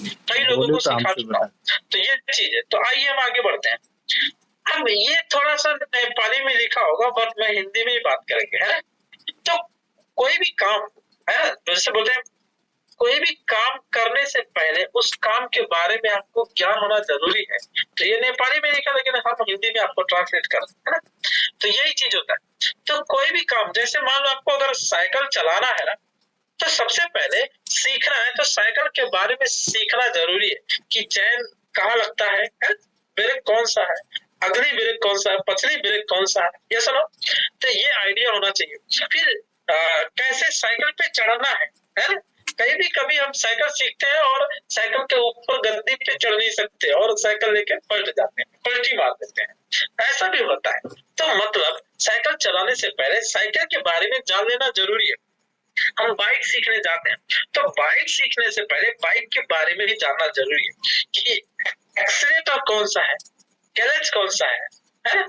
कई लोगों बोलिए को तो सिखा हमसे चुका हूँ। बता। तो ये चीज है। तो आइए हम आगे बढ़ते हैं। अब ये थोड़ा सा नेपाली में लिखा होगा, बट मैं हिंदी में ही बात करेंगे, है ना। तो कोई भी काम, है ना, जैसे बोलते हैं कोई भी काम करने से पहले उस काम के बारे में आपको ज्ञान होना जरूरी है। तो ये नेपाली में लिखा, लेकिन हम हिंदी में आपको ट्रांसलेट कर सकते हैं ना। तो यही चीज होता है। तो कोई भी काम, जैसे मान लो आपको अगर साइकिल चलाना है ना, तो सबसे पहले सीखना है, तो साइकिल के बारे में सीखना जरूरी है कि चैन कहाँ लगता है, ब्रेक कौन सा है, अगली ब्रेक कौन सा है, पछली ब्रेक कौन सा है, ये सुनो। तो ये आइडिया होना चाहिए। फिर कैसे साइकिल पे चढ़ना है ना। कभी हम साइकिल सीखते हैं और साइकिल के ऊपर गद्दी पे चढ़ नहीं सकते और साइकिल लेके पलट जाते हैं, पलटी मार देते हैं, ऐसा भी होता है। तो मतलब साइकिल चलाने से पहले साइकिल के बारे में जान लेना जरूरी है। हम बाइक सीखने जाते हैं, तो बाइक सीखने से पहले बाइक के बारे में भी जानना जरूरी है कि एक्सीलेटर कौन सा है, क्लच कौन सा है,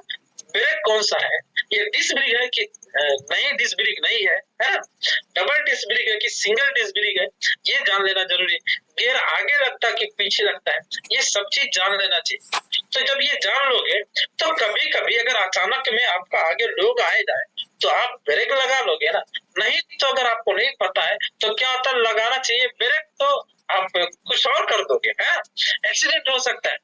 ब्रेक कौन सा है, ये डिस्क ब्रेक है कि नहीं डिस्क ब्रेक नहीं है ना, डबल डिस्क ब्रेक है कि सिंगल डिस्क ब्रेक है, ये जान लेना जरूरी है। गियर आगे लगता है कि पीछे लगता है, ये सब चीज जान लेना चाहिए। तो जब ये जान लोगे तो कभी कभी अगर अचानक में आपका आगे लोग आए जाए तो आप ब्रेक लगा लोगे ना। नहीं तो अगर आपको नहीं पता है तो क्या होता है, लगाना चाहिए ब्रेक तो आप कुछ और कर दोगे, है एक्सीडेंट हो सकता है।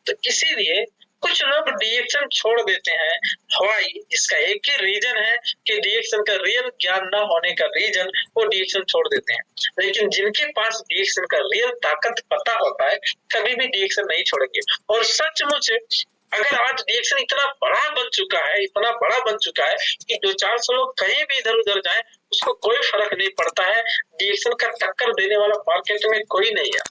तो इसीलिए कुछ लोग डिएक्शन छोड़ देते हैं। हवाई इसका एक ही रीजन है कि डिएक्शन का रियल ज्ञान न होने का रीजन वो डिएक्शन छोड़ देते हैं। लेकिन जिनके पास डिएक्शन का रियल ताकत पता होता है कभी भी डिएक्शन नहीं छोड़ेंगे। और सचमुच अगर आज डिएक्शन इतना बड़ा बन चुका है, इतना बड़ा बन चुका है कि 200-400 लोग कहीं भी इधर उधर जाए उसको कोई फर्क नहीं पड़ता है। डिएक्शन का टक्कर देने वाला मार्केट में कोई नहीं है,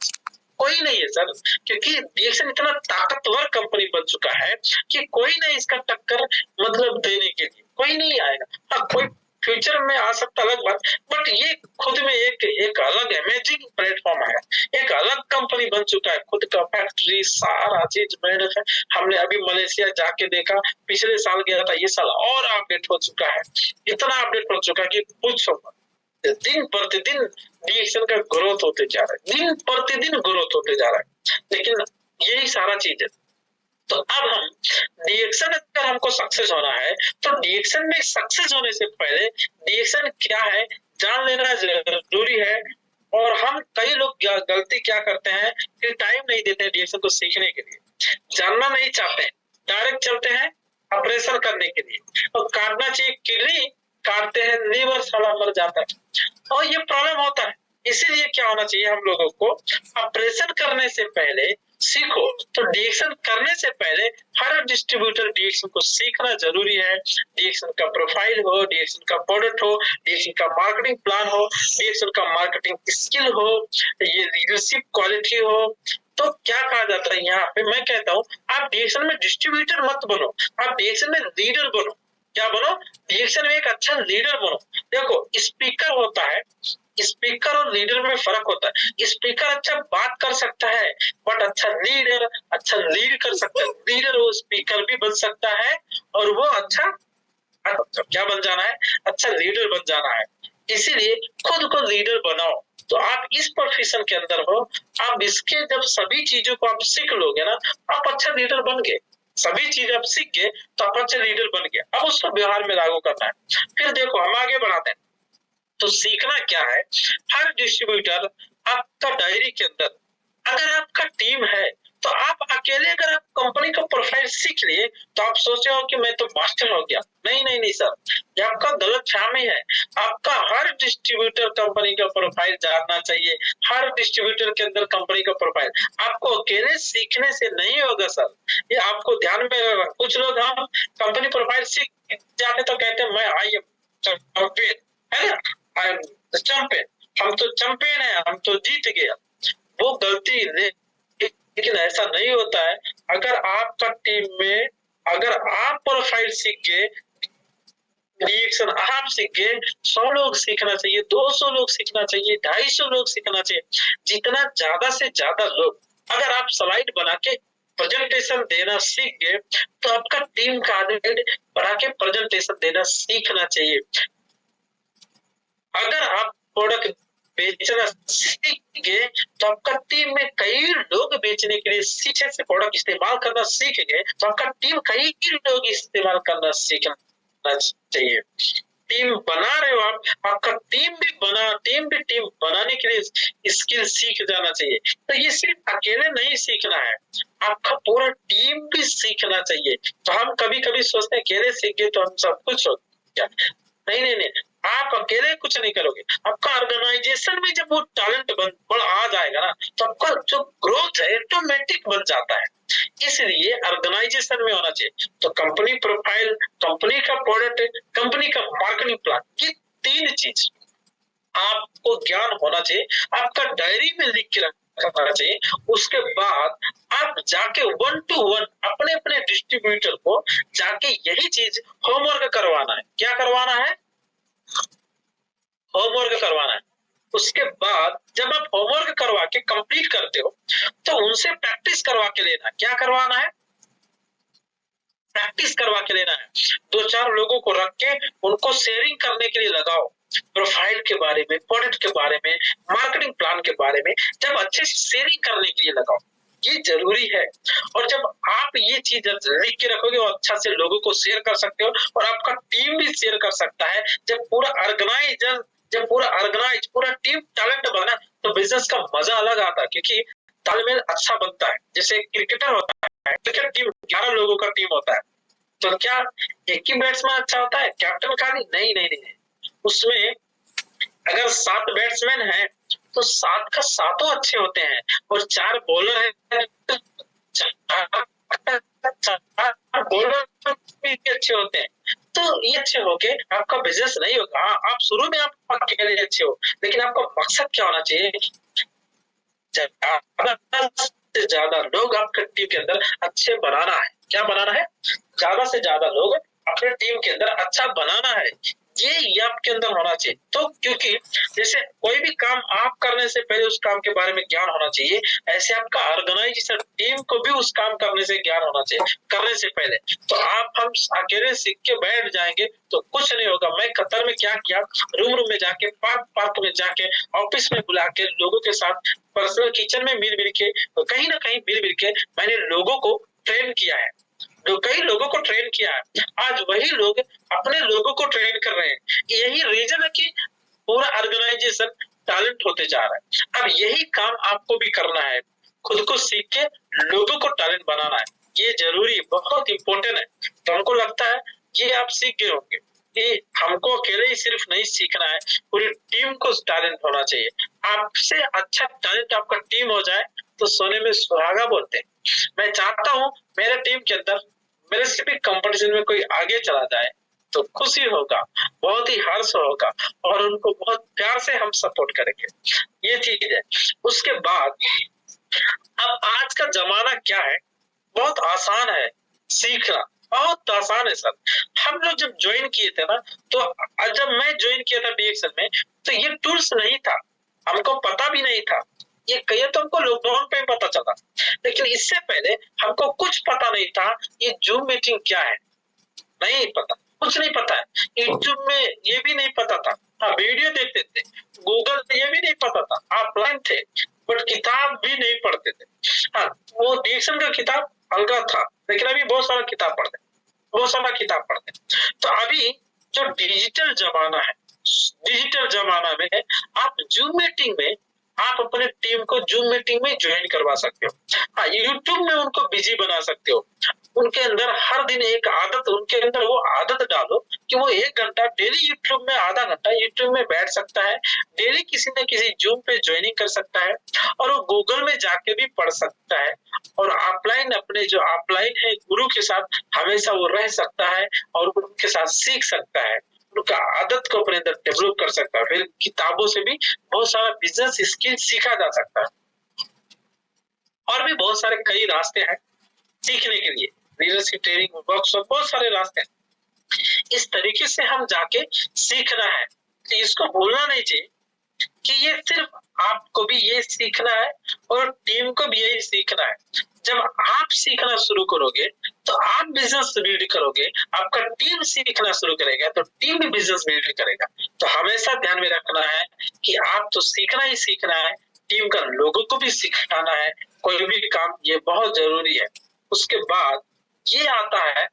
कोई नहीं है सर। क्योंकि डिएक्शन इतना ताकतवर कंपनी बन चुका है कि कोई नहीं इसका टक्कर मतलब देने के लिए कोई नहीं आएगा। हाँ, कोई फ्यूचर में आ सकता अलग बात, बट ये खुद में एक अलग अमेजिंग प्लेटफॉर्म है, एक अलग कंपनी बन चुका है, खुद का फैक्ट्री सारा चीज मैन्युफैक्चर। हमने अभी मलेशिया जाके देखा, पिछले साल गया था, ये साल और अपडेट हो चुका है, इतना अपडेट हो चुका है कि पूछो मत। दिन प्रतिदिन डिएक्शन का ग्रोथ होते जा रहा है, दिन प्रतिदिन ग्रोथ होते जा रहा है। लेकिन यही सारा चीज है। तो अब हम डिएक्शन अगर हमको सक्सेस होना है तो डिएक्शन में सक्सेस होने से पहले डिएक्शन क्या है जान लेना जरूरी है। और हम कई लोग गलती क्या करते हैं कि टाइम नहीं देते डिएक्शन को सीखने के लिए, जानना नहीं चाहते, डायरेक्ट चलते हैं ऑपरेशन करने के लिए। और काटना चाहिए किडनी, काटते हैं लीवर, साला मर जाता है और ये प्रॉब्लम होता है। इसीलिए क्या होना चाहिए हम लोगों को, ऑपरेशन करने से पहले सीखो। तो डिएक्शन करने से पहले हर डिस्ट्रीब्यूटर डिएक्शन को सीखना जरूरी है। डिएक्शन का प्रोफाइल हो, डिएक्शन का प्रोडक्ट हो, डिएक्शन का मार्केटिंग प्लान हो, डिएक्शन का मार्केटिंग स्किल हो, ये लीडरशिप क्वालिटी हो। तो क्या कहा जाता है यहाँ पे, मैं कहता हूँ आप डिएक्शन में डिस्ट्रीब्यूटर मत बनो, आप डिएक्शन में लीडर बनो। क्या बनो, डिएक्शन में एक अच्छा लीडर बनो। देखो स्पीकर होता है, स्पीकर और लीडर में फर्क होता है। स्पीकर अच्छा बात कर सकता है बट अच्छा लीड कर सकता है। लीडर वो स्पीकर भी बन सकता है और वो अच्छा क्या बन जाना है, अच्छा लीडर बन जाना है। इसीलिए खुद को लीडर बनाओ। तो आप इस प्रोफेशन के अंदर हो, आप इसके जब सभी चीजों को आप सीख लोगे ना, आप अच्छा लीडर बन गए। सभी चीज आप सीख गए तो आप अच्छा लीडर बन गए। अब उसको व्यवहार में लागू करना है। फिर देखो हम आगे बढ़ाते हैं। तो सीखना क्या है, हर डिस्ट्रीब्यूटर आपका डायरी के अंदर अगर आपका टीम है तो आप अकेले अगर आप कंपनी का प्रोफाइल सीख लिए तो आप सोचे हो कि मैं तो मास्टर हो गया। नहीं नहीं नहीं सर, ये आपका गलतफहमी है। आपका हर डिस्ट्रीब्यूटर कंपनी का प्रोफाइल जानना चाहिए। हर डिस्ट्रीब्यूटर के अंदर कंपनी का प्रोफाइल आपको अकेले सीखने से नहीं होगा सर, ये आपको ध्यान में रखना। कुछ लोग हम कंपनी प्रोफाइल सीख जाते तो कहते हैं मैं आई एम चैंपियन, है ना, आई एम चैंपियन, हम तो चैंपियन है, हम तो जीत गया। वो गलती लेकिन ऐसा नहीं होता है। अगर आपका टीम में अगर आप प्रोफाइल सीख गए, रिएक्शन आप सीख गए, 100 लोग सीखना चाहिए, 200 लोग सीखना चाहिए, 250 लोग सीखना चाहिए। जितना ज्यादा से ज्यादा लोग अगर आप स्लाइड बना के प्रेजेंटेशन देना सीख गए तो आपका टीम का आदमी बना के प्रेजेंटेशन देना सीखना चाहिए। अगर आप प्रोडक्ट बेचना सीख गए तो आपका टीम में कई लोग बेचने के लिए सीखे से प्रोडक्ट इस्तेमाल करना सीख गए तो आपका टीम कई लोग इस्तेमाल करना सीखना चाहिए। टीम बना रहे हो आप, आपका टीम भी टीम बनाने के लिए स्किल सीख जाना चाहिए। तो ये सिर्फ अकेले नहीं सीखना है, आपका पूरा टीम भी सीखना चाहिए। तो हम कभी कभी सोचते हैं अकेले सीख गए तो हम सब कुछ हो क्या? नहीं, आप अकेले कुछ नहीं करोगे। आपका ऑर्गेनाइजेशन में जब वो टैलेंट बन आ जाएगा ना तो आपका जो ग्रोथ है ऑटोमेटिक बन जाता है। इसलिए ऑर्गेनाइजेशन में होना चाहिए। तो कंपनी प्रोफाइल, कंपनी का प्रोडक्ट, कंपनी का मार्केटिंग प्लान, ये 3 चीज आपको ज्ञान होना चाहिए। आपका डायरी में लिख के रखना चाहिए। उसके बाद आप जाके 1 to 1 अपने अपने डिस्ट्रीब्यूटर को जाके यही चीज होमवर्क करवाना है। क्या करवाना है? होमवर्क करवाना है। उसके बाद जब आप होमवर्क करवा के कंप्लीट करते हो तो उनसे प्रैक्टिस करवा के लेना। क्या करवाना है? प्रैक्टिस करवा के लेना है। 2-4 लोगों को रख के उनको शेयरिंग करने के लिए लगाओ, प्रोफाइल के बारे में, प्रोडक्ट के बारे में, मार्केटिंग प्लान के बारे में। जब अच्छे से शेयरिंग करने के लिए लगाओ, ये जरूरी है। और जब आप ये चीज लिख के रखोगे और अच्छा से लोगों को शेयर कर सकते हो और आपका टीम भी शेयर कर सकता है। जब पूरा टीम टैलेंट बना तो बिजनेस का मजा अलग आता है, क्योंकि तालमेल अच्छा बनता है। जैसे क्रिकेटर होता है, क्रिकेट टीम 11 लोगों का टीम होता है, तो क्या एक ही बैट्समैन अच्छा होता है? कैप्टन खाली? नहीं, उसमें अगर 7 बैट्समैन हैं तो 7 का 7 अच्छे होते हैं और 4 बॉलर हैं तो 4 बॉलर भी अच्छे होते हैं। तो ये अच्छे होके आपका बिजनेस नहीं होगा। आप शुरू में आप अकेले अच्छे हो, लेकिन आपका मकसद क्या होना चाहिए? ज्यादा से ज्यादा लोग आपके टीम के अंदर अच्छे बनाना है। क्या बनाना है? ज्यादा से ज्यादा लोग अपने टीम के अंदर अच्छा बनाना है। ये आपके अंदर होना चाहिए। तो क्योंकि जैसे कोई भी काम आप करने से पहले उस काम के बारे में ज्ञान होना चाहिए, ऐसे आपका ऑर्गेनाइजेशन टीम को भी उस काम करने से ज्ञान होना चाहिए करने से पहले। तो हम अकेले सीख के बैठ जाएंगे तो कुछ नहीं होगा। मैं कतर में क्या किया, रूम में जाके, पार्क में जाके, ऑफिस में बुला के, लोगों के साथ पर्सनल किचन में मिल के, कहीं ना कहीं मिल के मैंने लोगों को ट्रेन किया है। कई लोगों को ट्रेन किया है। आज वही लोग अपने लोगों को ट्रेन कर रहे हैं। यही रीजन है कि पूरा ऑर्गेनाइजेशन टैलेंट होते जा रहा है। अब यही काम आपको भी करना है, खुद को सीख के लोगों को टैलेंट बनाना है। ये जरूरी, बहुत इंपॉर्टेंट है। तो हमको लगता है ये आप सीख गए होंगे कि हमको अकेले ही सिर्फ नहीं सीखना है, पूरी टीम को टैलेंट होना चाहिए। आपसे अच्छा टैलेंट आपका टीम हो जाए तो सोने में सुहागा बोलते हैं। मैं चाहता हूँ मेरे टीम के अंदर मेरे से भी कंपटीशन में कोई आगे चला जाए तो खुशी होगा, बहुत ही हर्ष होगा और उनको बहुत प्यार से हम सपोर्ट करेंगे। ये चीज है। उसके बाद अब आज का जमाना क्या है, बहुत आसान है सीखना, बहुत आसान है सर। हम लोग जब ज्वाइन किए थे ना, तो जब मैं ज्वाइन किया था डीएक्सन में तो ये टूल्स नहीं था, हमको पता भी नहीं था। ये कहिए तो हमको लॉकडाउन पे पता चला, लेकिन इससे पहले हमको कुछ पता नहीं था ये जूम मीटिंग क्या है, नहीं पता, कुछ नहीं पता है। यूट्यूब में ये भी नहीं पता था। हाँ, वीडियो देखते थे, गूगल पे ये भी नहीं पता था, ऑफलाइन थे, बट किताब भी नहीं पढ़ते थे। हाँ, वो डीएक्सन का किताब अलग था, लेकिन अभी बहुत सारा किताब पढ़ते। तो अभी जो डिजिटल जमाना में है, आप जूम मीटिंग में आप अपने टीम को जूम मीटिंग में ज्वाइन करवा सकते हो। हाँ, यूट्यूब में उनको बिजी बना सकते हो। उनके अंदर हर दिन एक आदत, उनके अंदर वो आदत डालो कि वो 1 घंटा डेली यूट्यूब में, आधा घंटा यूट्यूब में बैठ सकता है, डेली किसी न किसी जूम पे ज्वाइनिंग कर सकता है और वो गूगल में जाके भी पढ़ सकता है और ऑफलाइन अपने जो ऑफलाइन है गुरु के साथ हमेशा वो रह सकता है और उनके साथ सीख सकता है, उनका आदत को अपने अंदर डेवलप कर सकता है। फिर किताबों से भी बहुत सारा बिजनेस स्किल सीखा जा सकता है। और भी बहुत सारे कई रास्ते हैं सीखने के लिए, लीडरशिप ट्रेनिंग, वर्कशॉप, बहुत सारे रास्ते हैं। इस तरीके से हम जाके सीखना है, तो इसको भूलना नहीं चाहिए कि ये सिर्फ आपको भी ये सीखना है और टीम को भी यही सीखना है। जब आप सीखना शुरू करोगे तो आप बिजनेस बिल्ड करोगे, आपका टीम सीखना शुरू करेगा तो टीम भी बिजनेस बिल्ड करेगा। तो हमेशा ध्यान में रखना है कि आप तो सीखना ही सीखना है, टीम का लोगों को भी सिखाना है, कोई भी काम ये बहुत जरूरी है। उसके बाद ये आता है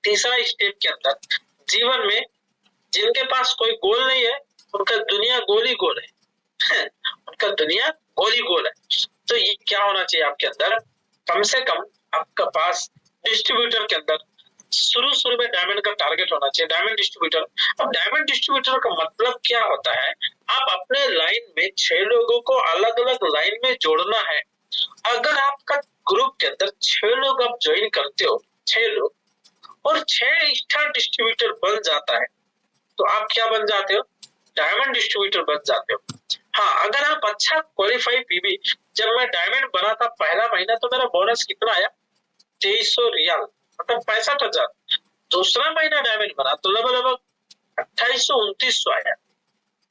तीसरा स्टेप के अंदर, जीवन में जिनके पास कोई गोल नहीं है उनका दुनिया गोल ही गोल है उनका दुनिया गोल ही गोल है। तो ये क्या होना चाहिए आपके अंदर, कम से कम आपका पास डिस्ट्रीब्यूटर के अंदर शुरू में डायमंड का टारगेट होना चाहिए, डायमंड डिस्ट्रीब्यूटर। अब डायमंड डिस्ट्रीब्यूटर का मतलब क्या होता है, आप अपने लाइन में 6 लोगों को अलग अलग लाइन में जोड़ना है। अगर आपका ग्रुप के अंदर 6 लोग आप ज्वाइन करते हो, 6 लोग, और 6 स्टार डिस्ट्रीब्यूटर बन जाता है तो आप क्या बन जाते हो, डायमंड डिस्ट्रीब्यूटर बन जाते हो। हाँ, अगर आप अच्छा क्वालिफाई पीबी, जब मैं डायमंड बना था पहला महीना तो मेरा बोनस कितना आया, 2300 रियाल, मतलब 65,000। दूसरा महीना डायमंड बना तो लगभग 2800-2900 आया।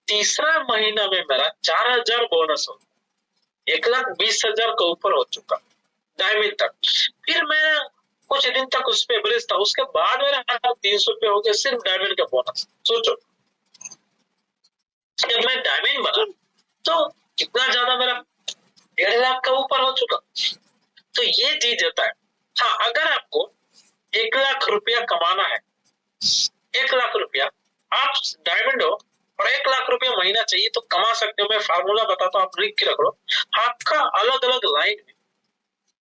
तीसरा महीना में मेरा 4000 बोनस हो, 1,20,000 का ऊपर हो चुका डायमंड तक। फिर मैं कुछ दिन तक उस पे एवरेज था, उसके बाद मेरा 300 रुपये हो गया सिर्फ डायमंड का बोनस। सोचो, जब मैं डायमंड बना तो कितना ज्यादा मेरा 1.5 लाख का ऊपर हो चुका। तो ये चीज होता है। हाँ, अगर आपको 1 लाख रुपया कमाना है, 1 लाख रुपया, आप डायमंड हो और 1 लाख रुपया महीना चाहिए तो कमा सकते हो। मैं फार्मूला बताता हूँ, आप लिख के रख लो। आपका अलग अलग लाइन में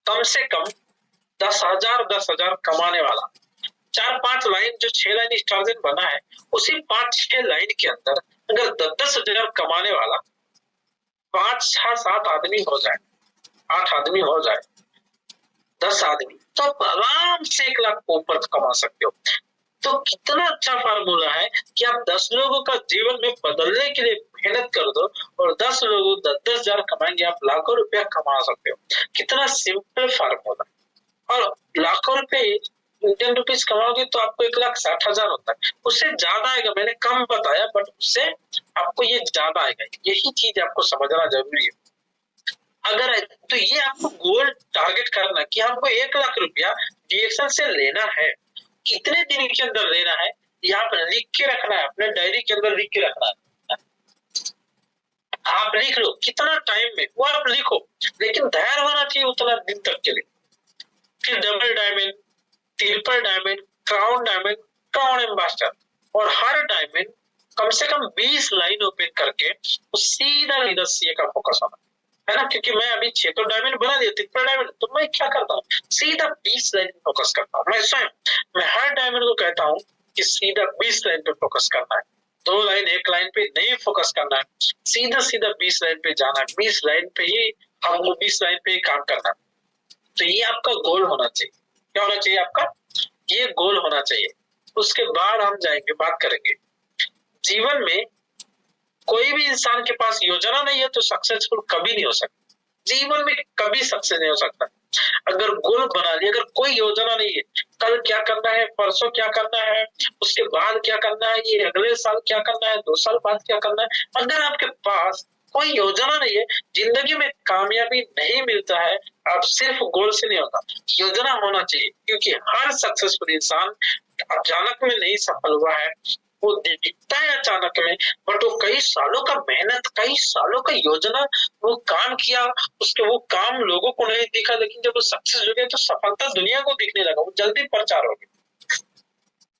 कम से कम 10,000 कमाने वाला, 4-5 लाइन, जो 6 लाइन स्टार्जन बना है उसी 5-6 लाइन के अंदर अगर 10,000 कमाने वाला 5-6-7 आदमी हो जाए, 8 आदमी हो जाए, 10 आदमी, तो आप आराम से 1 लाख को ऊपर कमा सकते हो। तो कितना अच्छा फार्मूला है कि आप 10 लोगों का जीवन में बदलने के लिए मेहनत कर दो और 10 लोग 10-10 हजार कमाएंगे, आप लाखों रुपया कमा सकते हो। कितना सिंपल फार्मूला। और लाखों रुपए इंडियन रुपीज कमाओगे तो आपको 1,60,000 होता है, उससे ज्यादा आएगा। मैंने कम बताया बट उससे आपको ये ज्यादा आएगा। यही चीज आपको समझना जरूरी है। अगर तो ये आपको गोल टारगेट करना कि हमको 1 लाख रुपया डीएक्शन से लेना है, कितने दिन के अंदर लेना है, यहाँ पर लिख के रखना है, अपने डायरी के अंदर लिख के रखना है। आप लिख लो कितना टाइम में, वो आप लिखो, लेकिन धैर्य होना चाहिए उतना दिन तक के लिए। फिर double diamond, triple diamond, crown ambassador, और हर डायमंड कम से कम 20 लाइन ओपन करके सीधा लीडर सीए का फोकस होना है ना। क्योंकि मैं अभी 6 तो डायमंड बना दिया, ट्रिपल डायमंड, तो मैं क्या करता हूँ, सीधा 20 लाइन पे फोकस करता हूँ। मैं स्वयं, मैं हर डायमंड को कहता हूँ कि सीधा 20 लाइन पे फोकस करना है, 2 लाइन 1 लाइन पे नहीं फोकस करना है, सीधा सीधा 20 लाइन पे जाना है, 20 लाइन पे ही हमको 20 लाइन पे ही काम करना है। तो ये आपका गोल होना चाहिए। क्या होना चाहिए आपका, ये गोल होना चाहिए। उसके बाद हम जाएंगे, बात करेंगे जीवन में कोई भी इंसान के पास योजना नहीं है तो सक्सेसफुल कभी नहीं हो सकता, जीवन में कभी सक्सेस नहीं हो सकता। अगर गोल बना लिया, अगर कोई योजना नहीं है, कल क्या करना है, परसों क्या करना है, उसके बाद क्या करना है, ये अगले साल क्या करना है, 2 साल बाद क्या करना है, अगर आपके पास कोई योजना नहीं है, जिंदगी में कामयाबी नहीं मिलता है। आप सिर्फ गोल से नहीं होता, योजना होना चाहिए। क्योंकि हर सक्सेसफुल इंसान अचानक में नहीं सफल हुआ है, वो दिखता है अचानक में, बट वो कई सालों का मेहनत, कई सालों का योजना, वो काम किया, उसके वो काम लोगों को नहीं दिखा, लेकिन जब वो सक्सेस हो गया तो सफलता दुनिया को दिखने लगा, वो जल्दी प्रचार हो गया।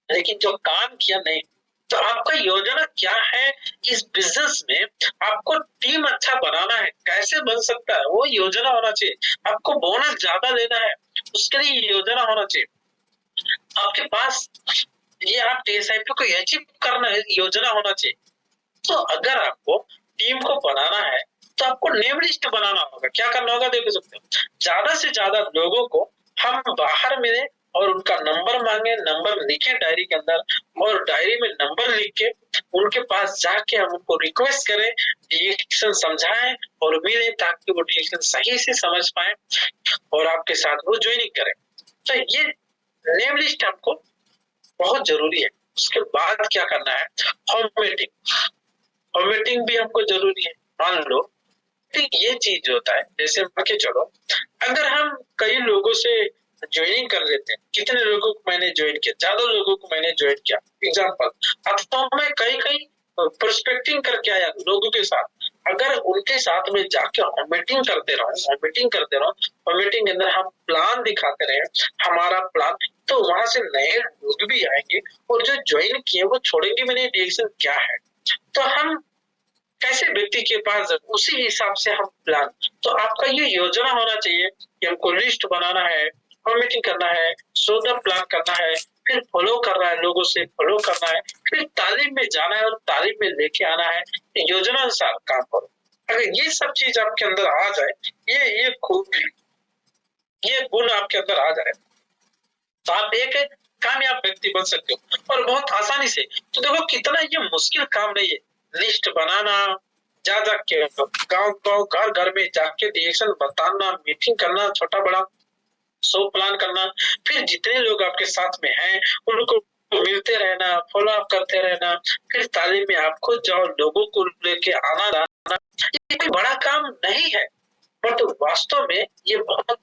लेकिन जो काम किया नहीं, तो आपका योजना क्या है इस बिजनेस में, आपको टीम अच्छा बनाना है, कैसे बन सकता है वो योजना होना चाहिए। आपको बोनस ज्यादा लेना है, उसके लिए योजना होना चाहिए। आपके पास ये आप टीएसआईपी को अचीव करना है, योजना होना चाहिए। तो अगर आपको टीम को बनाना है तो आपको नेम लिस्ट बनाना होगा। क्या करना होगा, देख सकते हो, ज्यादा से ज्यादा लोगों को हम बाहर मिले और उनका नंबर मांगे, नंबर लिखे डायरी के अंदर, और डायरी में नंबर लिख के उनके पास जाके हम उनको रिक्वेस्ट करें, डिएक्शन समझाएं और मिले, ताकि वो डिएक्शन सही से समझ पाए और आपके साथ वो ज्वाइनिंग करें। तो ये नेम लिस्ट आपको बहुत जरूरी है। उसके बाद क्या करना है, होम मीटिंग। वॉमिटिंग भी हमको जरूरी है। मान लो ठीक ये चीज होता है, जैसे मान के चलो अगर हम कई लोगों से ज्वाइनिंग कर लेते हैं, कितने लोगों को मैंने ज्वाइन किया, ज्यादा लोगों को मैंने ज्वाइन किया एग्जाम्पल, अब तो मैं कई कई प्रोस्पेक्टिंग करके आया लोगों के साथ, अगर उनके साथ में जाके मीटिंग करते रहो, मीटिंग के अंदर हम प्लान दिखाते रहे हमारा प्लान, तो वहां से नए लोग भी आएंगे और जो ज्वाइन किए वो छोड़ेंगे मेरे डायरेक्शन क्या है। तो हम कैसे व्यक्ति के पास उसी हिसाब से हम प्लान, तो आपका ये योजना होना चाहिए कि हमको लिस्ट बनाना है, मीटिंग करना है, सोदा प्लान करना है, फिर फॉलो करना है, लोगों से फॉलो करना है, फिर तालीम में जाना है और तालीम में लेके आना है, योजना अनुसार काम करो। अगर ये सब चीज आपके अंदर आ जाए, ये खूबी, ये गुण आपके अंदर आ जाए, तो आप एक कामयाब व्यक्ति बन सकते हो और बहुत आसानी से। तो देखो कितना ये मुश्किल काम नहीं है, लिस्ट बनाना, जा के गांव घर घर में जाके डायरेक्शन बताना, मीटिंग करना, छोटा बड़ा सो प्लान करना, फिर जितने लोग आपके साथ में हैं उनको मिलते रहना, फॉलो अप करते रहना, फिर तालीम में आप खुद जाओ, लोगों को लेके आना जाना, ये कोई बड़ा काम नहीं है, बट वास्तव में ये बहुत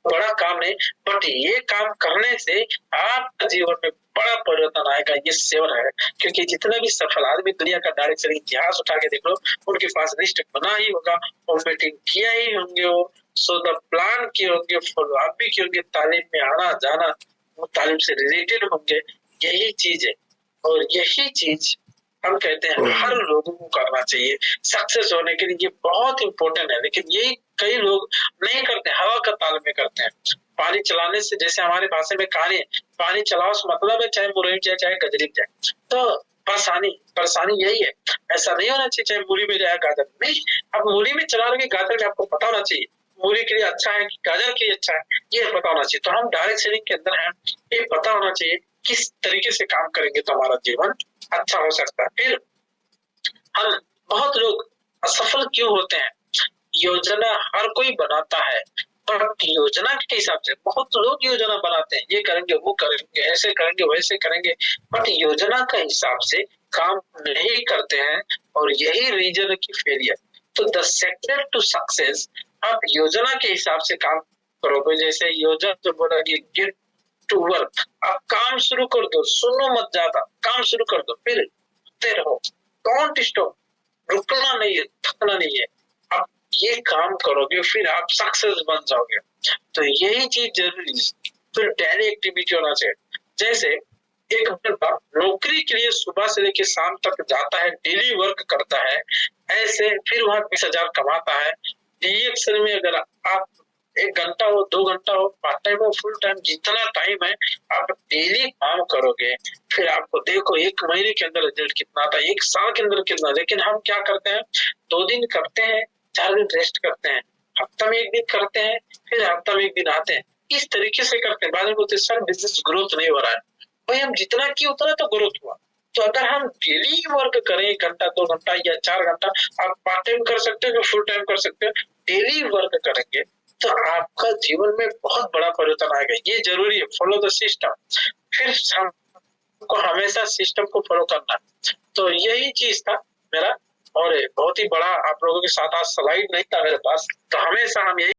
बड़ा काम नहीं, बट ये काम करने से आपके जीवन में बड़ा परिवर्तन आएगा, ये सेवन है। क्योंकि जितना भी सफल आदमी दुनिया का डायरेक्ट इतिहास उठा के देख लो, उनके पास लिस्ट बना ही होगा और मीटिंग किया ही होंगे, वो सो द प्लान किए होंगे, फॉलो अप भी किए होंगे, तालीम में आना जाना, वो तालीम से रिलेटेड होंगे, यही चीज है। और यही चीज हम कहते हैं हर लोगों को करना चाहिए सक्सेस होने के लिए, ये बहुत इंपॉर्टेंट है। लेकिन यही कई लोग नहीं करते, हवा का ताल में करते हैं। पानी चलाने से, जैसे हमारे भाषा में कहानी है, पानी चलाओ से मतलब है चाहे मुरई जाए चाहे गजरी जाए, तो परेशानी यही है। ऐसा नहीं होना चाहिए चाहे मूली में जाए गाजर नहीं, अब मूली में चला रहे गाजर में आपको पता होना चाहिए मूली के लिए अच्छा है कि गाजर के लिए अच्छा है, ये पता होना चाहिए। तो हम डायरेक्ट सेलिंग के अंदर हैं, ये पता होना चाहिए किस तरीके से काम करेंगे तो हमारा जीवन अच्छा हो सकता है। फिर हम बहुत लोग असफल क्यों होते हैं, योजना हर कोई बनाता है पर योजना के हिसाब से, बहुत लोग योजना बनाते हैं, ये करेंगे वो करेंगे, ऐसे करेंगे वैसे करेंगे, बट योजना के हिसाब से काम नहीं करते हैं और यही रीजन है की फेलियर। तो द सेक्रेट टू सक्सेस, आप योजना के हिसाब से काम करोगे, जैसे योजना जो बोला कि गेट टू वर्क, आप काम शुरू कर दो, सुनो मत ज्यादा, काम शुरू कर दो, फिर रहो, डोंट स्टॉप, रुकना नहीं है, थकना नहीं है, आप ये काम करोगे फिर आप सक्सेस बन जाओगे। तो यही चीज जरूरी है। फिर डेली एक्टिविटी होना चाहिए, जैसे एक बंदा नौकरी के लिए सुबह से लेकर शाम तक जाता है, डेली वर्क करता है, ऐसे फिर वहां 20,000 कमाता है। डीएक्सल में अगर आप 1 घंटा हो, 2 घंटा हो, पार्ट टाइम हो, फुल टाइम, जितना टाइम है आप डेली काम करोगे, फिर आपको देखो 1 महीने के अंदर रिजल्ट कितना आता है, 1 साल के अंदर कितना। लेकिन हम क्या करते हैं, 2 दिन करते हैं, 4 दिन रेस्ट करते हैं, हफ्ता में 1 दिन करते हैं, फिर हफ्ता में 1 दिन आते हैं, इस तरीके से करते हैं। बाद में बोलते सर बिजनेस ग्रोथ नहीं हो रहा है, भाई हम जितना किए उतना तो ग्रोथ हुआ। तो अगर हम डेली वर्क करें 1 घंटा 2 घंटा या 4 घंटा, आप पार्ट टाइम कर सकते हो, फुल टाइम कर सकते हो, डेली वर्क करेंगे तो आपका जीवन में बहुत बड़ा परिवर्तन आएगा। ये जरूरी है, फॉलो द सिस्टम, फिर हमको हमेशा सिस्टम को फॉलो करना। तो यही चीज था मेरा, और बहुत ही बड़ा आप लोगों के साथ आज स्लाइड नहीं था मेरे पास, तो हमेशा हम यही